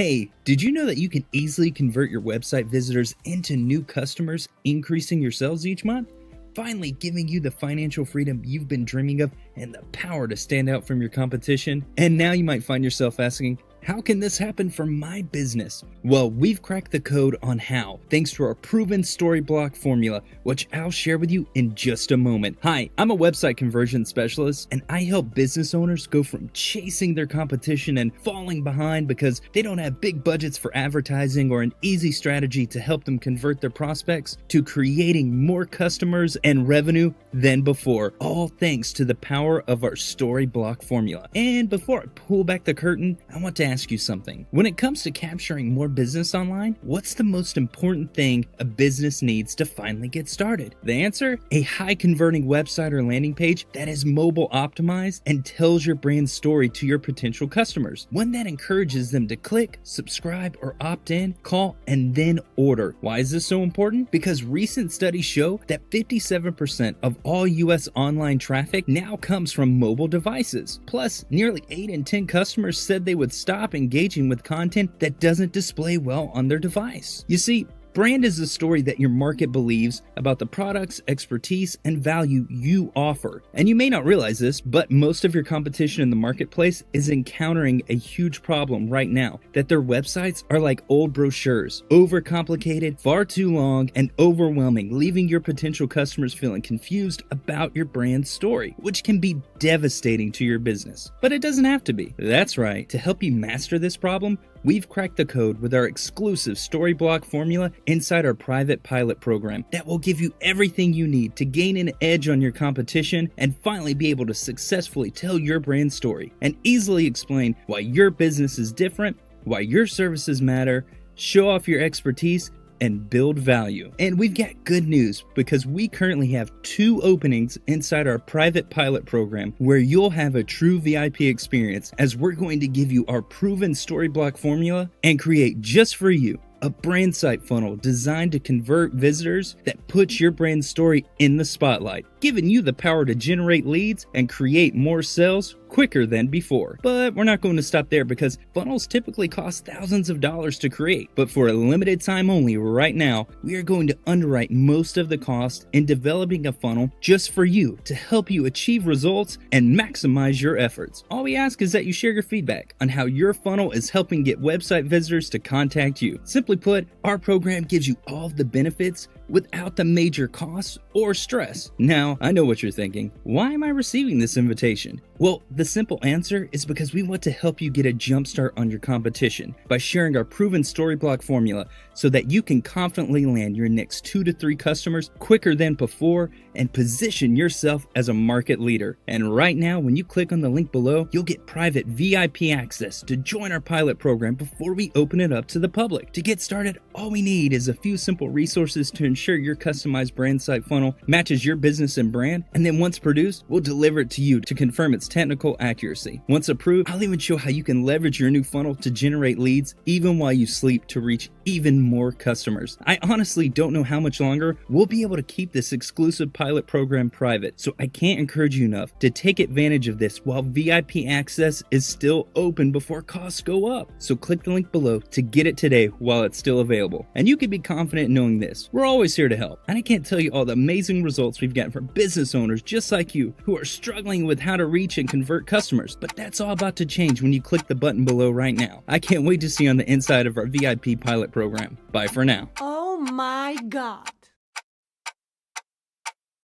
Hey, did you know that you can easily convert your website visitors into new customers, increasing your sales each month? Finally giving you the financial freedom you've been dreaming of and the power to stand out from your competition. And now you might find yourself asking, how can this happen for my business? Well, we've cracked the code on how, thanks to our proven story block formula, which I'll share with you in just a moment. Hi, I'm a website conversion specialist, and I help business owners go from chasing their competition and falling behind because they don't have big budgets for advertising or an easy strategy to help them convert their prospects to creating more customers and revenue than before, all thanks to the power of our story block formula. And before I pull back the curtain, I want to ask you something. When it comes to capturing more business online, what's the most important thing a business needs to finally get started? The answer? A high converting website or landing page that is mobile optimized and tells your brand story to your potential customers. One that encourages them to click, subscribe, or opt in, call, and then order. Why is this so important? Because recent studies show that 57% of all US online traffic now comes from mobile devices. Plus, nearly 8 in 10 customers said they would stop engaging with content that doesn't display well on their device. You see, brand is the story that your market believes about the products, expertise, and value you offer. And you may not realize this, but most of your competition in the marketplace is encountering a huge problem right now, that their websites are like old brochures, overcomplicated, far too long, and overwhelming, leaving your potential customers feeling confused about your brand story, which can be devastating to your business. But it doesn't have to be. That's right. To help you master this problem, we've cracked the code with our exclusive story block formula inside our private pilot program that will give you everything you need to gain an edge on your competition and finally be able to successfully tell your brand story and easily explain why your business is different, why your services matter, show off your expertise, and build value. And we've got good news because we currently have 2 openings inside our private pilot program where you'll have a true VIP experience, as we're going to give you our proven story block formula and create just for you a brand site funnel designed to convert visitors that puts your brand story in the spotlight, giving you the power to generate leads and create more sales quicker than before. But we're not going to stop there because funnels typically cost thousands of dollars to create. But for a limited time only right now, we are going to underwrite most of the cost in developing a funnel just for you to help you achieve results and maximize your efforts. All we ask is that you share your feedback on how your funnel is helping get website visitors to contact you. Simply put, our program gives you all of the benefits without the major costs or stress. Now, I know what you're thinking. Why am I receiving this invitation? Well, the simple answer is because we want to help you get a jump start on your competition by sharing our proven story block formula so that you can confidently land your next 2 to 3 customers quicker than before and position yourself as a market leader. And right now, when you click on the link below, you'll get private VIP access to join our pilot program before we open it up to the public. To get started, all we need is a few simple resources to ensure your customized brand site funnel matches your business and brand, and then once produced, we'll deliver it to you to confirm its technical accuracy. Once approved, I'll even show how you can leverage your new funnel to generate leads even while you sleep to reach even more customers. I honestly don't know how much longer we'll be able to keep this exclusive pilot program private, so I can't encourage you enough to take advantage of this while VIP access is still open before costs go up. So click the link below to get it today while it's still available. And you can be confident knowing this: we're always here to help. And I can't tell you all the amazing results we've gotten from business owners just like you who are struggling with how to reach and convert customers. But that's all about to change when you click the button below right now. I can't wait to see you on the inside of our VIP pilot program. Bye for now. Oh my God.